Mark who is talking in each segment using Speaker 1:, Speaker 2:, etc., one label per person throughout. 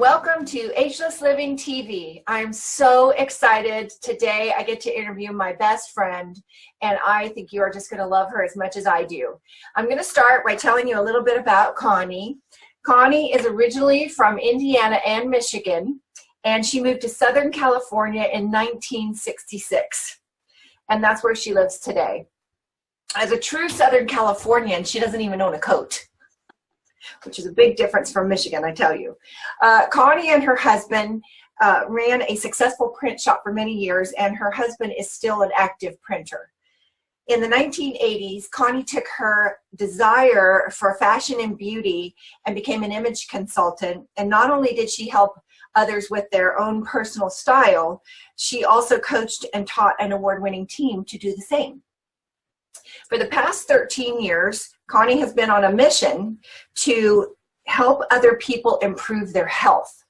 Speaker 1: welcome to Ageless Living TV. I'm so excited. Today I get to interview my best friend, and I think you are just going to love her as much as I do. I'm going to start by telling you a little bit about Connie. Connie is originally from Indiana and Michigan, and she moved to Southern California in 1966, and that's where she lives today. As a true Southern Californian, she doesn't even own a coat, which is a big difference from Michigan, I tell you. Connie and her husband ran a successful print shop for many years, and her husband is still an active printer. In the 1980s, Connie took her desire for fashion and beauty and became an image consultant. And not only did she help others with their own personal style, she also coached and taught an award-winning team to do the same. For the past 13 years, Connie has been on a mission to help other people improve their health.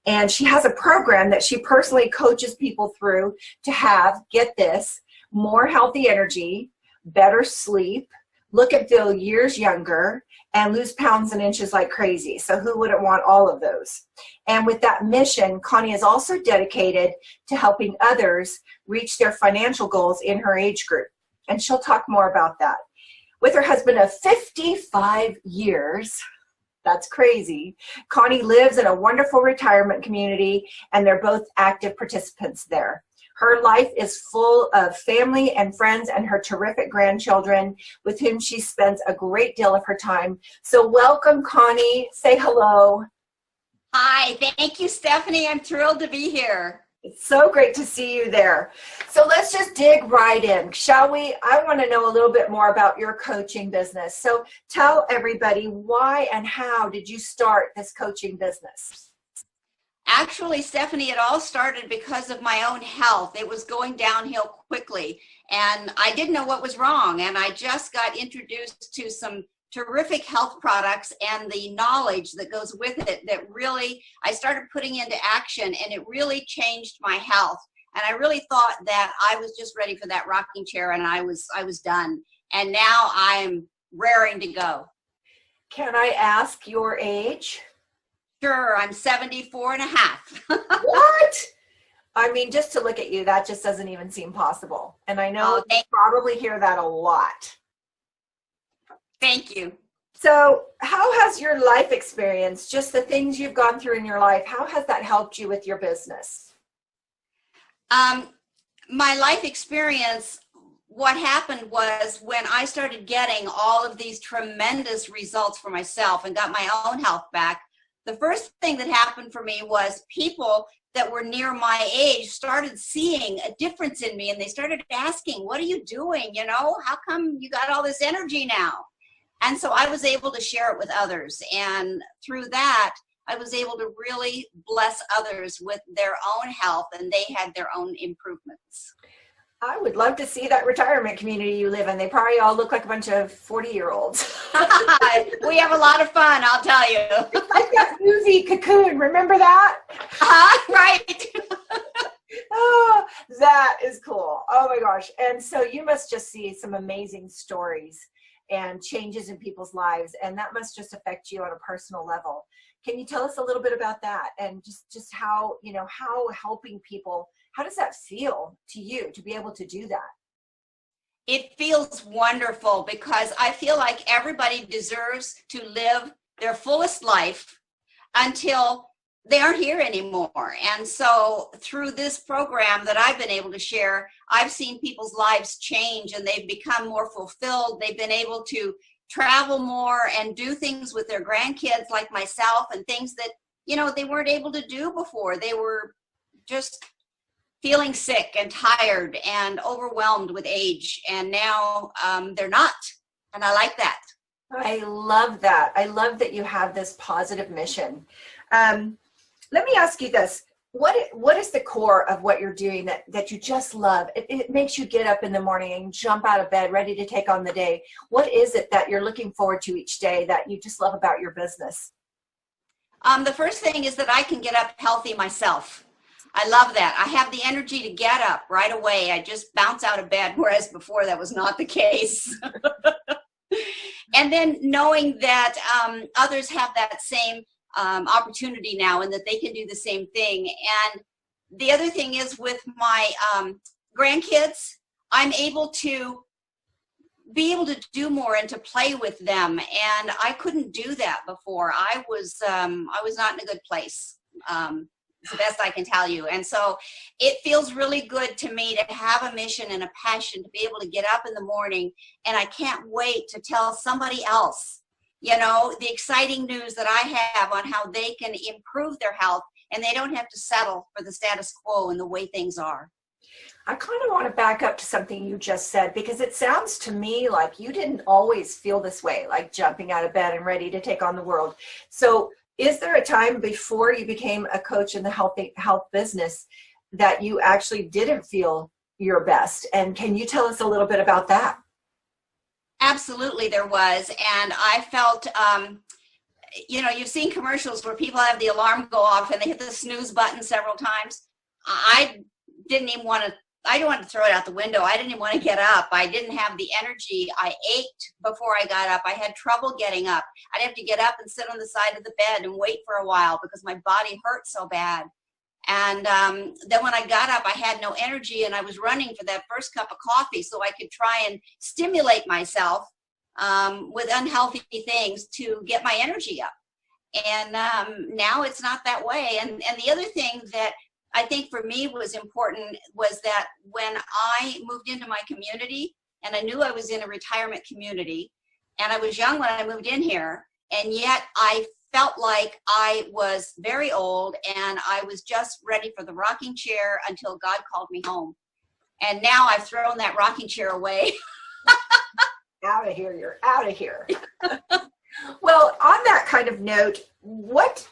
Speaker 1: And she has a program that she personally coaches people through to have, get this, more healthy energy, better sleep, look and feel years younger, and lose pounds and inches like crazy. So who wouldn't want all of those? And with that mission, Connie is also dedicated to helping others reach their financial goals in her age group. And she'll talk more about that. With her husband of 55 years, that's crazy, Connie lives in a wonderful retirement community, and they're both active participants there. Her life is full of family and friends and her terrific grandchildren with whom she spends a great deal of her time. So welcome, Connie. Say hello.
Speaker 2: Hi, thank you, Stephanie. I'm thrilled to be here.
Speaker 1: It's so great to see you there. So let's just dig right in, shall we? I want to know a little bit more about your coaching business. So tell everybody, why and how did you start this coaching business?
Speaker 2: Actually, Stephanie, it all started because of my own health. It was going downhill quickly, and I didn't know what was wrong. And I just got introduced to some terrific health products and the knowledge that goes with it that really I started putting into action, and it really changed my health. And I really thought that I was just ready for that rocking chair, and I was done. And now I'm raring to go.
Speaker 1: Can I ask your age?
Speaker 2: Sure, I'm 74 and a half.
Speaker 1: What? I mean, just to look at you, that just doesn't even seem possible. And I know you probably hear that a lot.
Speaker 2: Thank you.
Speaker 1: So how has your life experience, just the things you've gone through in your life, how has that helped you with your business?
Speaker 2: My life experience, what happened was when I started getting all of these tremendous results for myself and got my own health back, the first thing that happened for me was people that were near my age started seeing a difference in me, and they started asking, what are you doing? You know, how come you got all this energy now? And so I was able to share it with others. And through that, I was able to really bless others with their own health, and they had their own improvements.
Speaker 1: I would love to see that retirement community you live in. They probably all look like a bunch of 40-year-olds.
Speaker 2: We have a lot of fun, I'll tell you.
Speaker 1: Like that movie Cocoon, remember that?
Speaker 2: Right.
Speaker 1: Oh, that is cool. Oh my gosh. And so you must just see some amazing stories and changes in people's lives, and that must just affect you on a personal level. Can you tell us a little bit about that, and just how, you know, how helping people, how does that feel to you to be able to do that?
Speaker 2: It feels wonderful because I feel like everybody deserves to live their fullest life until they aren't here anymore. And so through this program that I've been able to share, I've seen people's lives change, and they've become more fulfilled. They've been able to travel more and do things with their grandkids like myself, and things that, you know, they weren't able to do before. They were just feeling sick and tired and overwhelmed with age, and now they're not. And I like that.
Speaker 1: I love that. I love that you have this positive mission. Let me ask you this. What is the core of what you're doing that you just love? It makes you get up in the morning and jump out of bed ready to take on the day. What is it that you're looking forward to each day that you just love about your business?
Speaker 2: The first thing is that I can get up healthy myself. I love that. I have the energy to get up right away. I just bounce out of bed, whereas before that was not the case. And then knowing that others have that same opportunity now, and that they can do the same thing. And the other thing is with my grandkids, I'm able to do more and to play with them, and I couldn't do that before. I was not in a good place. It's the best I can tell you. And so it feels really good to me to have a mission and a passion to be able to get up in the morning, and I can't wait to tell somebody else, you know, the exciting news that I have on how they can improve their health, and they don't have to settle for the status quo and the way things are.
Speaker 1: I kind of want to back up to something you just said, because it sounds to me like you didn't always feel this way, like jumping out of bed and ready to take on the world. So is there a time before you became a coach in the health business that you actually didn't feel your best? And can you tell us a little bit about that?
Speaker 2: Absolutely, there was. And I felt, you know, you've seen commercials where people have the alarm go off and they hit the snooze button several times. I didn't want to throw it out the window. I didn't even want to get up. I didn't have the energy. I ached before I got up. I had trouble getting up. I'd have to get up and sit on the side of the bed and wait for a while because my body hurt so bad. And then when I got up, I had no energy, and I was running for that first cup of coffee so I could try and stimulate myself with unhealthy things to get my energy up. And now it's not that way. And the other thing that I think for me was important was that when I moved into my community, and I knew I was in a retirement community, and I was young when I moved in here, and yet I felt like I was very old and I was just ready for the rocking chair until God called me home. And now I've thrown that rocking chair away.
Speaker 1: Out of here, you're out of here. Well, on that kind of note, what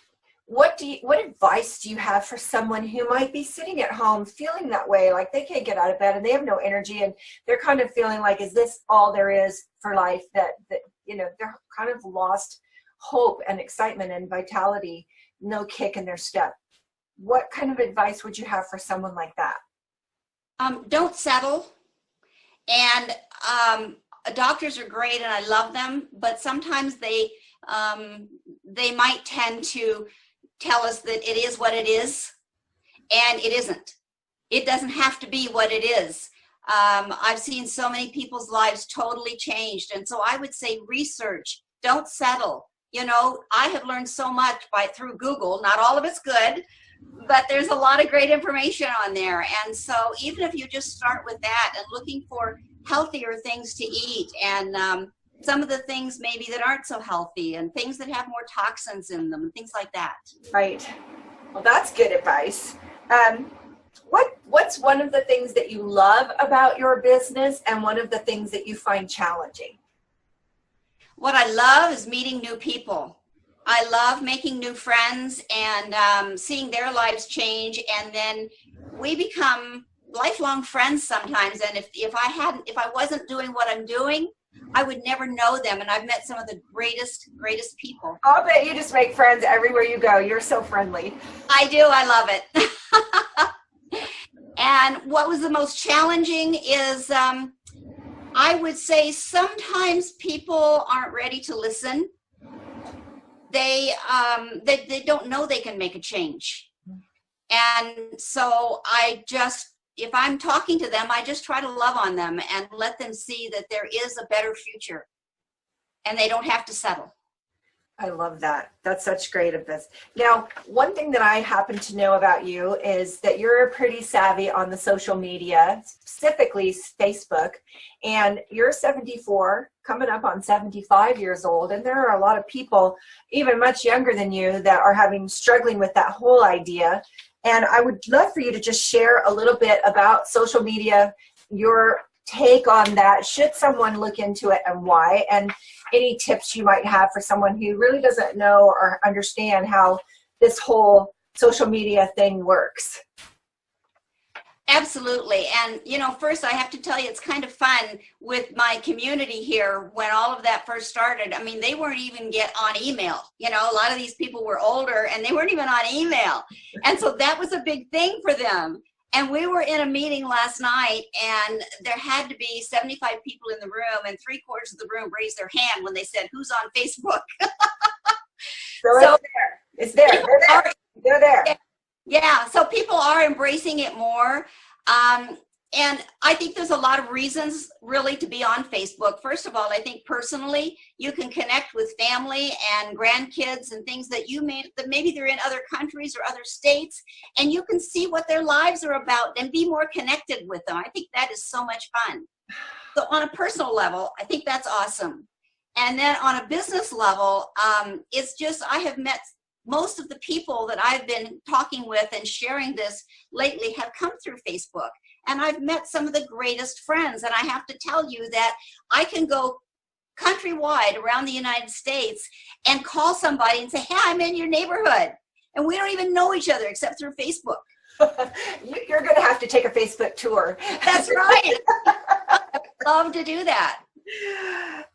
Speaker 1: advice do you have for someone who might be sitting at home feeling that way, like they can't get out of bed and they have no energy, and they're kind of feeling like, is this all there is for life? That you know, they're kind of lost hope and excitement and vitality, no kick in their step. What kind of advice would you have for someone like that?
Speaker 2: Don't settle. And doctors are great and I love them, but sometimes they might tend to tell us that it is what it is, and it isn't. It doesn't have to be what it is. I've seen so many people's lives totally changed. And so I would say research, don't settle. You know, I have learned so much through Google. Not all of it's good, but there's a lot of great information on there. And so even if you just start with that and looking for healthier things to eat, and some of the things maybe that aren't so healthy, and things that have more toxins in them, and things like that.
Speaker 1: Right. Well, that's good advice. What's one of the things that you love about your business, and one of the things that you find challenging?
Speaker 2: What I love is meeting new people. I love making new friends and seeing their lives change, and then we become lifelong friends sometimes. And if I wasn't doing what I'm doing, I would never know them. And I've met some of the greatest people.
Speaker 1: I'll bet you just make friends everywhere you go. You're so friendly.
Speaker 2: I do. I love it. And what was the most challenging is, I would say sometimes people aren't ready to listen. They don't know they can make a change. And so if I'm talking to them, I just try to love on them and let them see that there is a better future and they don't have to settle.
Speaker 1: I love that. That's such great advice. Now, one thing that I happen to know about you is that you're pretty savvy on the social media, specifically Facebook, and you're 74, coming up on 75 years old, and there are a lot of people, even much younger than you, that are struggling with that whole idea. And I would love for you to just share a little bit about social media, your take on that, should someone look into it, and why, and any tips you might have for someone who really doesn't know or understand how this whole social media thing works.
Speaker 2: Absolutely. And, you know, first I have to tell you, it's kind of fun with my community here. When all of that first started, I mean, they weren't even get on email. You know, a lot of these people were older and they weren't even on email. And so that was a big thing for them. And we were in a meeting last night, and there had to be 75 people in the room, and 3/4 of the room raised their hand when they said, "Who's on Facebook?"
Speaker 1: So It's there. They're there. They're there.
Speaker 2: Yeah, so people are embracing it more. And I think there's a lot of reasons really to be on Facebook. First of all, I think personally, you can connect with family and grandkids and things that maybe they're in other countries or other states, and you can see what their lives are about and be more connected with them. I think that is so much fun. So on a personal level, I think that's awesome. And then on a business level, it's just, I have met most of the people that I've been talking with and sharing this lately have come through Facebook. And I've met some of the greatest friends. And I have to tell you that I can go countrywide around the United States and call somebody and say, hey, I'm in your neighborhood. And we don't even know each other except through Facebook.
Speaker 1: You're going to have to take a Facebook tour.
Speaker 2: That's right. I'd love to do that.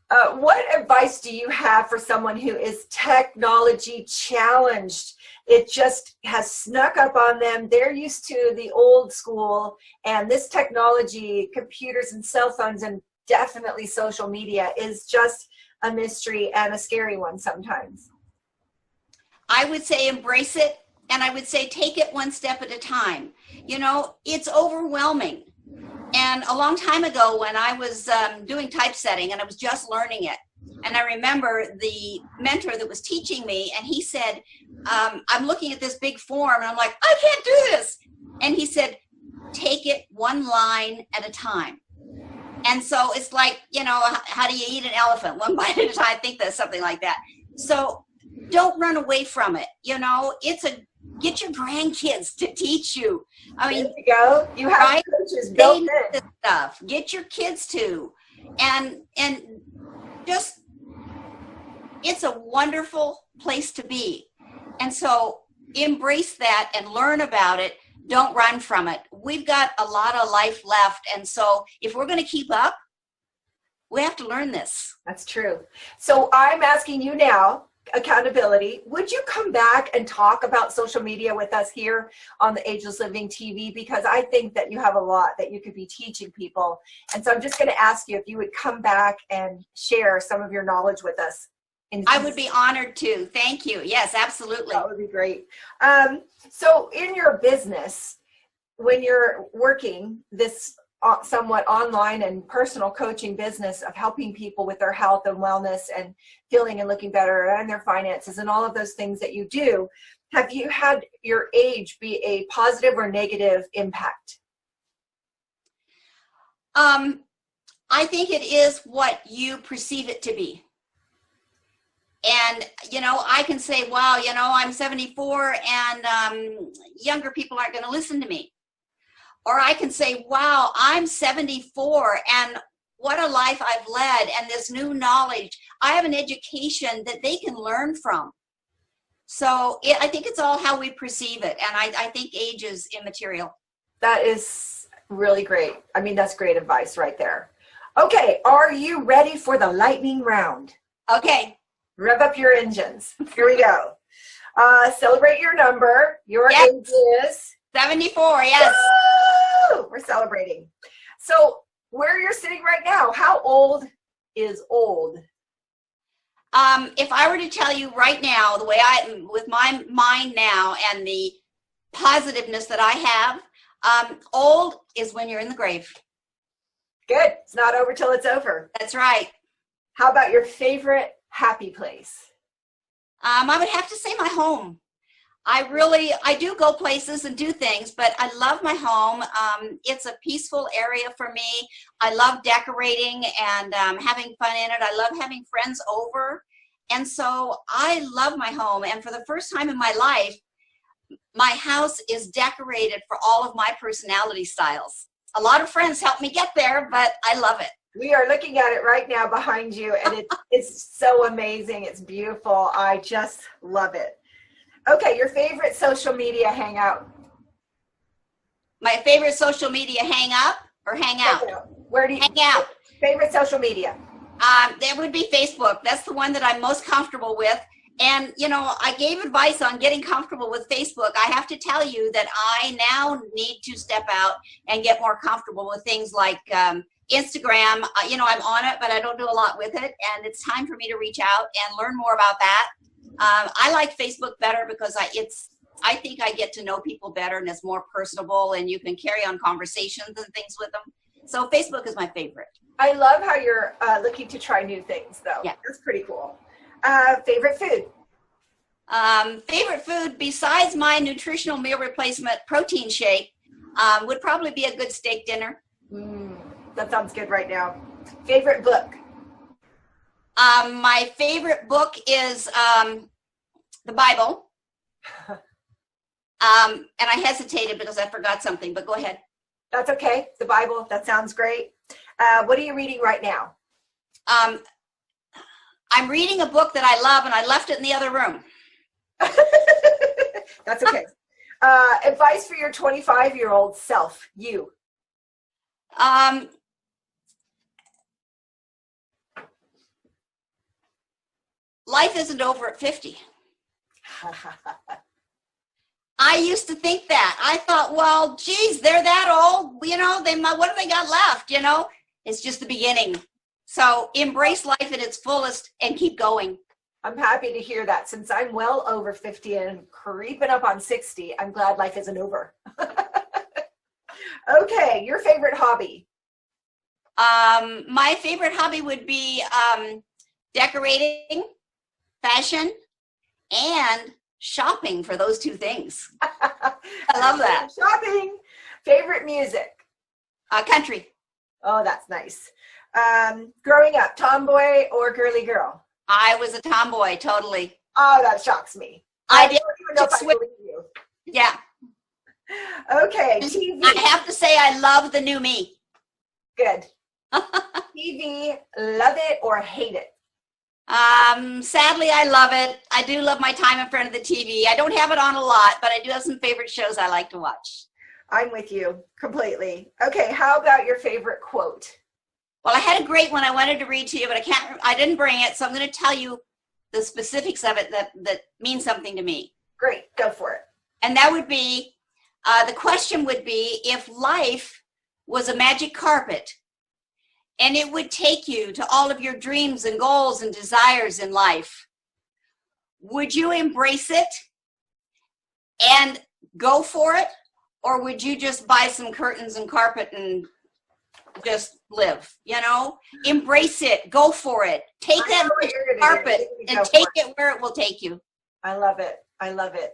Speaker 1: What advice do you have for someone who is technology challenged? It just has snuck up on them. They're used to the old school, and this technology, computers and cell phones, and definitely social media is just a mystery and a scary one sometimes.
Speaker 2: I would say embrace it, and I would say take it one step at a time. You know, it's overwhelming. And a long time ago when I was doing typesetting and I was just learning it, and I remember the mentor that was teaching me, and he said, I'm looking at this big form, and I'm like, I can't do this. And he said, take it one line at a time. And so it's like, you know, how do you eat an elephant? One bite at a time. I think that's something like that. So don't run away from it. You know, get your grandkids to teach you. I mean,
Speaker 1: there you go. You have
Speaker 2: right?
Speaker 1: coaches built in.
Speaker 2: This stuff. Get your kids to, and just, it's a wonderful place to be. And so embrace that and learn about it. Don't run from it. We've got a lot of life left. And so if we're going to keep up, we have to learn this.
Speaker 1: That's true. So I'm asking you now, accountability, would you come back and talk about social media with us here on the Ageless Living TV? Because I think that you have a lot that you could be teaching people. And so I'm just going to ask you if you would come back and share some of your knowledge with us.
Speaker 2: I would be honored to. Thank you. Yes, absolutely.
Speaker 1: That would be great. So in your business, when you're working this somewhat online and personal coaching business of helping people with their health and wellness and feeling and looking better and their finances and all of those things that you do, have you had your age be a positive or negative impact?
Speaker 2: I think it is what you perceive it to be. And, you know, I can say, wow, you know, I'm 74 and younger people aren't going to listen to me. Or I can say, wow, I'm 74 and what a life I've led and this new knowledge. I have an education that they can learn from. So I think it's all how we perceive it. And I think age is immaterial.
Speaker 1: That is really great. I mean, that's great advice right there. Okay, are you ready for the lightning round?
Speaker 2: Okay.
Speaker 1: Rev up your engines. Here we go. Celebrate your number. Your age is
Speaker 2: 74, yes.
Speaker 1: Woo! We're celebrating. So where you're sitting right now, how old is old?
Speaker 2: If I were to tell you right now, the way with my mind now and the positiveness that I have, old is when you're in the grave.
Speaker 1: Good. It's not over till it's over.
Speaker 2: That's right.
Speaker 1: How about your favorite happy place?
Speaker 2: I would have to say my home. I do go places and do things, but I love my home. It's a peaceful area for me. I love decorating and having fun in it. I love having friends over. And so I love my home. And for the first time in my life, my house is decorated for all of my personality styles. A lot of friends help me get there, but I love it.
Speaker 1: We are looking at it right now behind you, and it's so amazing. It's beautiful. I just love it. Okay, your favorite social media hangout?
Speaker 2: My favorite social media hang up or hang out?
Speaker 1: Where do you
Speaker 2: hang out?
Speaker 1: Favorite social media?
Speaker 2: That would be Facebook. That's the one that I'm most comfortable with. And, you know, I gave advice on getting comfortable with Facebook. I have to tell you that I now need to step out and get more comfortable with things like Instagram. You know, I'm on it, but I don't do a lot with it. And it's time for me to reach out and learn more about that. I like Facebook better because I think I get to know people better and it's more personable and you can carry on conversations and things with them. So Facebook is my favorite.
Speaker 1: I love how you're looking to try new things, though.
Speaker 2: Yeah.
Speaker 1: That's pretty cool. Favorite food?
Speaker 2: Favorite food besides my nutritional meal replacement protein shake would probably be a good steak dinner.
Speaker 1: That sounds good right now. Favorite book?
Speaker 2: My favorite book is the Bible. And I hesitated because I forgot something, but go ahead.
Speaker 1: That's okay. The Bible. That sounds great. What are you reading right now?
Speaker 2: I'm reading a book that I love and I left it in the other room.
Speaker 1: That's okay. Advice for your 25-year-old self, you.
Speaker 2: Life isn't over at 50. I used to think that. I thought, well, geez, they're that old. You know, what have they got left? You know, it's just the beginning. So embrace life at its fullest and keep going.
Speaker 1: I'm happy to hear that. Since I'm well over 50 and creeping up on 60, I'm glad life isn't over. Okay, your favorite hobby?
Speaker 2: My favorite hobby would be decorating, fashion, and shopping for those two things. I love that.
Speaker 1: Shopping. Favorite music?
Speaker 2: Country.
Speaker 1: Oh, that's nice. Growing up, tomboy or girly girl?
Speaker 2: I was a tomboy, totally.
Speaker 1: Oh, that shocks me.
Speaker 2: I didn't
Speaker 1: don't even know if I believe you.
Speaker 2: Yeah.
Speaker 1: Okay, TV.
Speaker 2: I have to say I love the new me.
Speaker 1: Good. TV, love it or hate it?
Speaker 2: Sadly, I love it. I do love my time in front of the TV. I don't have it on a lot, but I do have some favorite shows I like to watch.
Speaker 1: I'm with you completely. Okay, how about your favorite quote?
Speaker 2: Well, I had a great one I wanted to read to you, but I didn't bring it, so I'm going to tell you the specifics of it that means something to me.
Speaker 1: Great, go for it.
Speaker 2: And that would be, the question would be, if life was a magic carpet and it would take you to all of your dreams and goals and desires in life, would you embrace it and go for it? Or would you just buy some curtains and carpet and just live, you know? Embrace it, go for it. Take that carpet and take it where it will take you.
Speaker 1: I love it. I love it.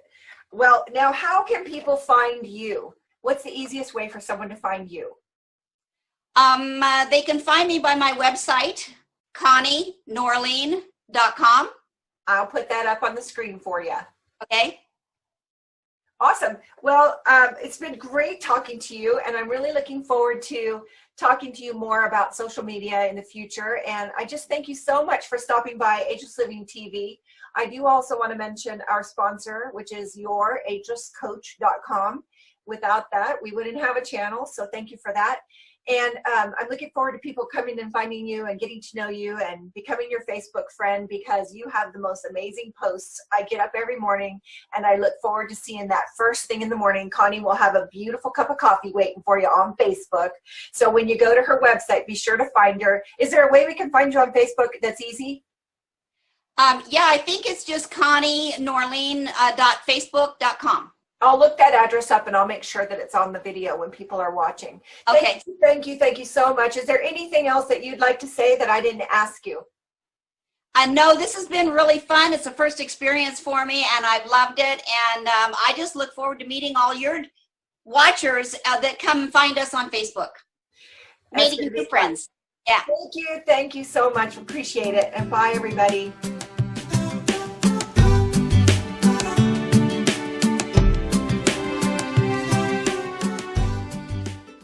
Speaker 1: Well, now how can people find you? What's the easiest way for someone to find you?
Speaker 2: They can find me by my website, ConnieNorleen.com.
Speaker 1: I'll put that up on the screen for you.
Speaker 2: Okay.
Speaker 1: Awesome. Well, it's been great talking to you, and I'm really looking forward to talking to you more about social media in the future. And I just thank you so much for stopping by Ageless Living TV. I do also want to mention our sponsor, which is youragelesscoach.com. Without that, we wouldn't have a channel. So thank you for that. And I'm looking forward to people coming and finding you and getting to know you and becoming your Facebook friend, because you have the most amazing posts. I get up every morning and I look forward to seeing that first thing in the morning. Connie will have a beautiful cup of coffee waiting for you on Facebook. So when you go to her website, be sure to find her. Is there a way we can find you on Facebook that's easy?
Speaker 2: Yeah, I think it's just ConnieNorleen.facebook.com.
Speaker 1: I'll look that address up and I'll make sure that it's on the video when people are watching.
Speaker 2: Okay.
Speaker 1: Thank you so much. Is there anything else that you'd like to say that I didn't ask you?
Speaker 2: I know this has been really fun. It's a first experience for me and I've loved it. And I just look forward to meeting all your watchers that come and find us on Facebook. Meeting new friends. Yeah.
Speaker 1: Thank you so much. Appreciate it. And bye, everybody.